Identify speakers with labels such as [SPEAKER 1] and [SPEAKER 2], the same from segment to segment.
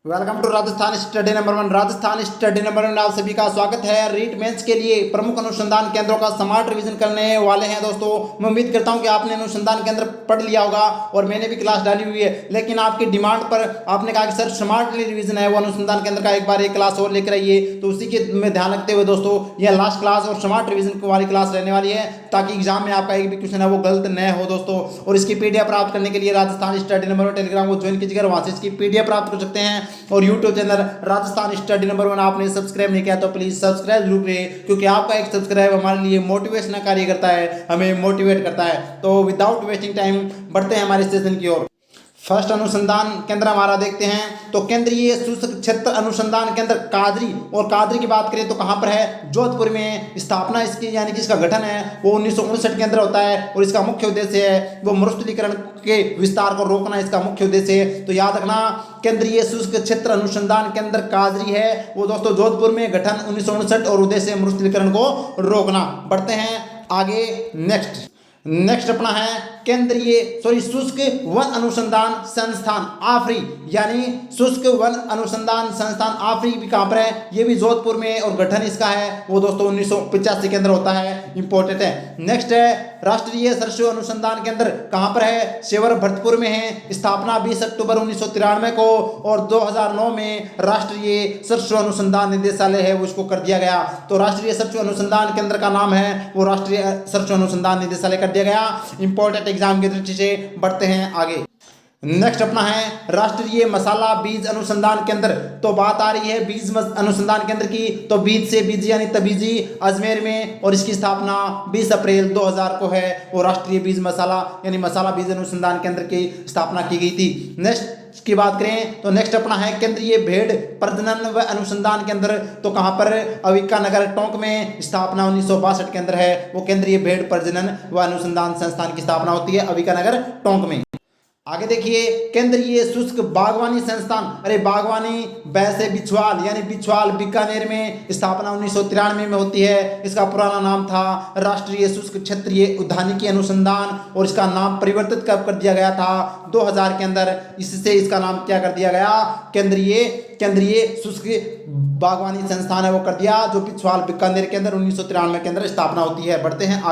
[SPEAKER 1] Welcome to Rajasthan study number 1। Rajasthan study number 1 में आप सभी का स्वागत है। रीट मेंस के लिए प्रमुख अनुसंधान केंद्रों का स्मार्ट रिवीजन करने वाले हैं दोस्तों। मैं उम्मीद करता हूं कि आपने अनुसंधान केंद्र पढ़ लिया होगा और मैंने भी क्लास डाली हुई है, लेकिन आपकी डिमांड पर आपने कहा कि सर स्मार्टली रिवीजन है वो अनुसंधान केंद्र का एक बार एक क्लास और लेकर आइए, तो उसी के में ध्यान रखते हुए दोस्तों यह लास्ट क्लास और स्मार्ट रिवीजन वाली क्लास रहने वाली है, ताकि एग्जाम में आपका एक भी क्वेश्चन है वो गलत न हो दोस्तों। और इसकी पीडीएफ प्राप्त करने के लिए राजस्थान स्टडी नंबर 1 टेलीग्राम को ज्वाइन कीजिएगा, वहां से इसकी पीडीएफ प्राप्त कर सकते हैं। और YouTube channel Rajasthan study number 1 आपने सब्सक्राइब नहीं किया तो प्लीज सब्सक्राइब जरूर करें, क्योंकि आपका एक सब्सक्राइब हमारे लिए मोटिवेशन कार्य करता है, हमें मोटिवेट करता है। तो विदाउट वेस्टिंग टाइम बढ़ते हैं हमारे सेशन की ओर। फर्स्ट अनुसंधान केंद्र हमारा देखते हैं तो केंद्रीय शुष्क क्षेत्र अनुसंधान केंद्र कादरी। और कादरी की बात करें तो कहाँ पर है? जोधपुर में। स्थापना इसकी यानी कि इसका गठन है वो 1959 के अंदर होता है और इसका मुख्य उद्देश्य है वो मरुस्थलीकरण के विस्तार को रोकना, इसका मुख्य उद्देश्य है। तो याद रखना केंद्रीय शुष्क क्षेत्र अनुसंधान केंद्र कादरी है वो दोस्तों जोधपुर में, गठन 1959 और उद्देश्य मरुस्थलीकरण को रोकना। बढ़ते हैं आगे। नेक्स्ट अपना है शुष्क वन अनुसंधान संस्थान आफरी, यानी शुष्क वन अनुसंधान संस्थान आफरी भी कहाँ पर है? ये भी जोधपुर में और गठन इसका है वो दोस्तों 1985 के अंदर होता है, इंपॉर्टेंट है। नेक्स्ट है राष्ट्रीय सरसों अनुसंधान केंद्र, कहाँ पर है? सेवर भरतपुर में है। स्थापना 20 अक्टूबर 1993 को और 2009 में राष्ट्रीय सरसों अनुसंधान निदेशालय है वो इसको कर दिया गया। तो राष्ट्रीय सरसों अनुसंधान केंद्र का नाम है वो राष्ट्रीय सरसों अनुसंधान निदेशालय कर दिया गया, इंपॉर्टेंट एग्जाम की दृष्टि से। बढ़ते हैं आगे। नेक्स्ट अपना है राष्ट्रीय मसाला बीज अनुसंधान केंद्र। तो बात आ रही है बीज अनुसंधान केंद्र की, तो बीज से बीज यानी तबीजी अजमेर में, और इसकी स्थापना 20 अप्रैल 2000 को है वो राष्ट्रीय बीज मसाला यानी मसाला बीज अनुसंधान केंद्र की स्थापना की गई थी। नेक्स्ट की बात करें तो नेक्स्ट अपना है केंद्रीय भेड़ प्रजनन व अनुसंधान केंद्र। तो कहाँ पर? अविका नगर टोंक में। स्थापना 1962 के अंदर है वो केंद्रीय भेड़ प्रजनन व अनुसंधान संस्थान की स्थापना होती है अविका नगर टोंक में। आगे देखिए केंद्रीय शुष्क बागवानी संस्थान, अरे बागवानी वैसे बिछवाल यानी बिछवाल बीकानेर में। स्थापना 1993 में होती है। इसका पुराना नाम था राष्ट्रीय शुष्क क्षेत्रीय उद्यानिकी अनुसंधान और इसका नाम परिवर्तित कब कर दिया गया था? 2000 के अंदर। इससे इसका नाम क्या कर दिया गया? केंद्रीय शुष्क बागवानी संस्थान है वो कर दिया, जो बिछवाल बीकानेर के अंदर 1993 के अंदर स्थापना होती है। बढ़ते हैं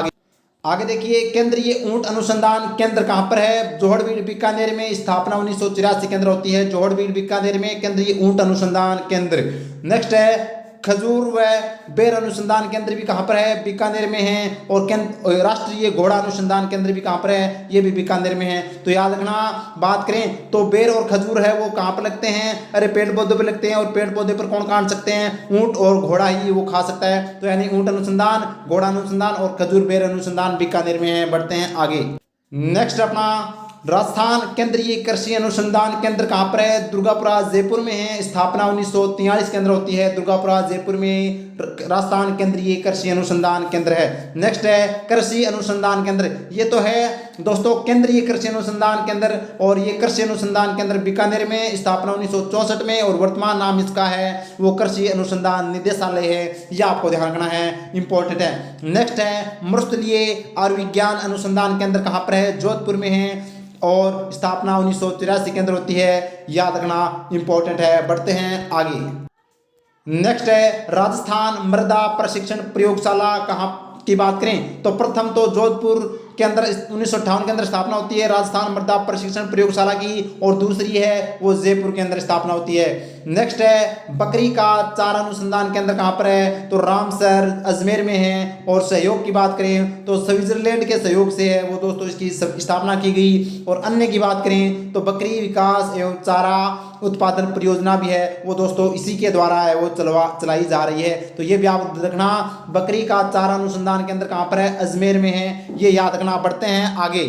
[SPEAKER 1] आगे देखिए केंद्रीय ऊंट अनुसंधान केंद्र कहाँ पर है? जोहड़बीड़ बीकानेर में। स्थापना 1984 के अंदर होती है जोहड़बीड़ बीकानेर में केंद्रीय ऊंट अनुसंधान केंद्र। नेक्स्ट है खजूर व बेर अनुसंधान केंद्र भी कहाँ पर है? बीकानेर में है। और राष्ट्रीय घोड़ा अनुसंधान केंद्र भी कहाँ पर है? ये भी बीकानेर में है। तो याद रखना, बात करें तो बेर और खजूर है वो कहाँ पर लगते हैं? अरे पेड़ पौधे पर लगते हैं, और पेड़ पौधे पर कौन काट सकते हैं? ऊंट और घोड़ा ही वो खा सकता है। तो यानी ऊंट अनुसंधान, घोड़ा अनुसंधान और खजूर बेर अनुसंधान बीकानेर में है। बढ़ते हैं आगे। नेक्स्ट अपना राजस्थान केंद्रीय कृषि अनुसंधान केंद्र कहाँ पर है? दुर्गापुरा जयपुर में है। स्थापना 1943 के अंदर होती है दुर्गापुरा जयपुर में। राजस्थान केंद्रीय कृषि अनुसंधान केंद्र है। नेक्स्ट है कृषि अनुसंधान केंद्र। ये तो है दोस्तों केंद्रीय कृषि अनुसंधान केंद्र, और ये कृषि अनुसंधान केंद्र बीकानेर में। स्थापना 1964 में और वर्तमान नाम इसका है वो कृषि अनुसंधान निदेशालय है। यह आपको ध्यान रखना है, इंपॉर्टेंट है। नेक्स्ट है मरुस्थलीय आयुर्विज्ञान अनुसंधान केंद्र कहाँ पर है? जोधपुर में है और स्थापना 1983 के अंदर होती है। याद रखना, इंपॉर्टेंट है। बढ़ते हैं आगे। नेक्स्ट है राजस्थान मृदा प्रशिक्षण प्रयोगशाला कहाँ की बात करें तो प्रथम तो जोधपुर के अंदर 1958 के अंदर स्थापना होती है राजस्थान मृदा प्रशिक्षण प्रयोगशाला की, और दूसरी है वो जयपुर के अंदर स्थापना होती है। नेक्स्ट है बकरी का चारा अनुसंधान केंद्र कहाँ पर है? तो रामसर अजमेर में है। और सहयोग की बात करें तो स्विट्जरलैंड के सहयोग से है वो दोस्तों इसकी स्थापना की गई। और अन्य की बात करें तो बकरी विकास एवं चारा उत्पादन परियोजना भी है वो दोस्तों इसी के द्वारा है वो चलाई जा रही है। तो ये भी आप रखना, बकरी का चारा अनुसंधान केंद्र कहाँ पर है? अजमेर में है, ये याद रखना। बढ़ते हैं आगे।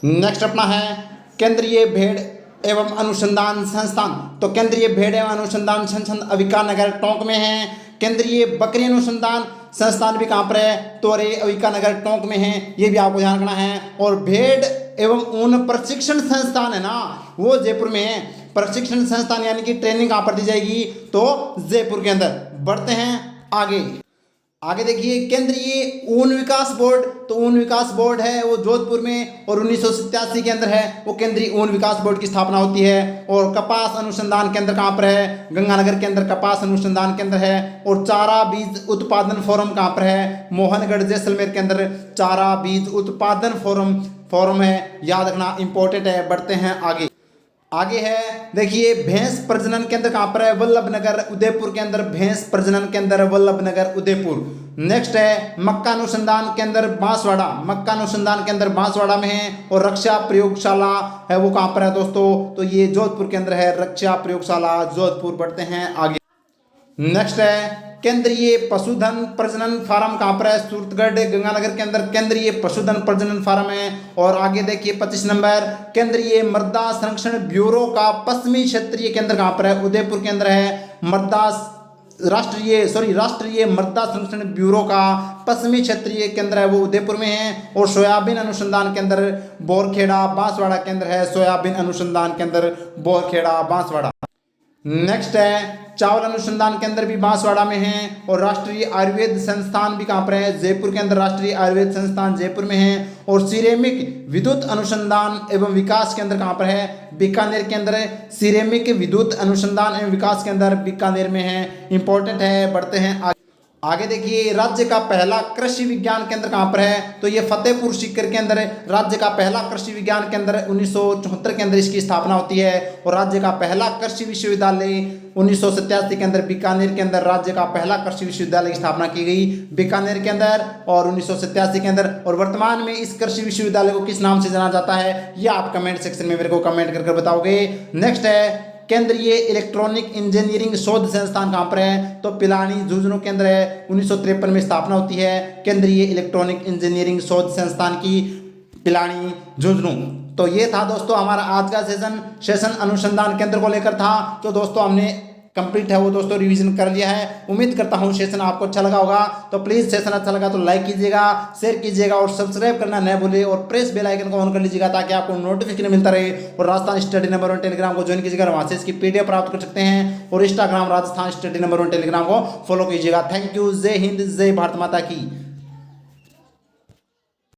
[SPEAKER 1] नेक्स्ट अपना है केंद्रीय भेड़ एवं अनुसंधान संस्थान। तो केंद्रीय भेड़ एवं अनुसंधान संस्थान अविका नगर टोंक में है। केंद्रीय बकरी अनुसंधान संस्थान भी कहाँ पर है? तो अरे अविका नगर टोंक में है, ये भी आपको ध्यान रखना है। और भेड़ एवं ऊन प्रशिक्षण संस्थान है ना वो जयपुर में है। प्रशिक्षण संस्थान यानी कि ट्रेनिंग कहाँ पर दी जाएगी? तो जयपुर के अंदर। बढ़ते हैं आगे। आगे देखिए केंद्रीय ऊन विकास बोर्ड, तो ऊन विकास बोर्ड है वो जोधपुर में और 1987 के अंदर है वो केंद्रीय ऊन विकास बोर्ड की स्थापना होती है। और कपास अनुसंधान केंद्र कहाँ पर है, गंगानगर के अंदर कपास अनुसंधान केंद्र है। और चारा बीज उत्पादन फोरम कहाँ पर है, मोहनगढ़ जैसलमेर के अंदर चारा बीज उत्पादन फोरम है, याद रखना इंपॉर्टेंट है। बढ़ते हैं आगे। आगे है देखिए भैंस प्रजनन केंद्र कहाँ पर है, वल्लभनगर उदयपुर के अंदर भैंस प्रजनन केंद्र वल्लभनगर उदयपुर। नेक्स्ट है मक्का अनुसंधान केंद्र बांसवाड़ा, मक्का अनुसंधान केंद्र बांसवाड़ा में है। और रक्षा प्रयोगशाला है वो कहाँ पर है दोस्तों, तो ये जोधपुर के अंदर है, रक्षा प्रयोगशाला जोधपुर। बढ़ते हैं आगे। नेक्स्ट है केंद्रीय पशुधन प्रजनन फार्म कहाँ पर है, सूरतगढ़ गंगानगर के अंदर केंद्रीय पशुधन प्रजनन फार्म है। और आगे देखिए 25 नंबर केंद्रीय मृदा संरक्षण ब्यूरो का पश्चिमी क्षेत्रीय केंद्र कहाँ पर है, उदयपुर के अंदर है। राष्ट्रीय मृदा संरक्षण ब्यूरो का पश्चिमी क्षेत्रीय केंद्र है वो उदयपुर में है। और सोयाबीन अनुसंधान केंद्र बोरखेड़ा बांसवाड़ा केंद्र है, सोयाबीन अनुसंधान केंद्र बोरखेड़ा बांसवाड़ा। नेक्स्ट है चावल अनुसंधान केंद्र भी बांसवाड़ा में है। और राष्ट्रीय आयुर्वेद संस्थान भी कहाँ पर है, जयपुर के अंदर राष्ट्रीय आयुर्वेद संस्थान जयपुर में है। और सिरेमिक विद्युत अनुसंधान एवं विकास केंद्र कहाँ पर है, बीकानेर के अंदर है। सिरेमिक विद्युत अनुसंधान एवं विकास केंद्र बीकानेर में है, इंपॉर्टेंट है। बढ़ते हैं आगे देखिए राज्य का पहला कृषि विज्ञान केंद्र कहाँ पर है, तो ये फतेहपुर सीकर के अंदर राज्य का पहला कृषि विज्ञान केंद्र 1974 के अंदर इसकी स्थापना होती है। और राज्य का पहला कृषि विश्वविद्यालय 1987 के अंदर बीकानेर के अंदर राज्य का पहला कृषि विश्वविद्यालय की स्थापना की गई बीकानेर के अंदर और 1987 के अंदर। और वर्तमान में इस कृषि विश्वविद्यालय को किस नाम से जाना जाता है, ये आप कमेंट सेक्शन में मेरे को कमेंट कर बताओगे। नेक्स्ट है केंद्रीय इलेक्ट्रॉनिक इंजीनियरिंग शोध संस्थान कहाँ पर है, तो पिलानी झुंझुनू केंद्र है, 1953 में स्थापना होती है केंद्रीय इलेक्ट्रॉनिक इंजीनियरिंग शोध संस्थान की, पिलानी झुंझुनू। तो ये था दोस्तों हमारा आज का सेशन अनुसंधान केंद्र को लेकर था। तो दोस्तों हमने कंप्लीट है वो दोस्तों रिवीजन कर लिया है। उम्मीद करता हूँ सेशन आपको अच्छा लगा होगा। तो प्लीज़ सेशन अच्छा लगा तो लाइक कीजिएगा, शेयर कीजिएगा और सब्सक्राइब करना न भूलिए। और प्रेस बेल आइकन को ऑन कर लीजिएगा ताकि आपको नोटिफिकेशन मिलता रहे। और राजस्थान स्टडी नंबर 1 टेलीग्राम को ज्वाइन कीजिएगा, वहाँ से इसकी PDF प्राप्त कर सकते हैं। और Instagram Rajasthan study number 1 Telegram को फॉलो कीजिएगा। Thank you. जय हिंद, जय भारत माता की।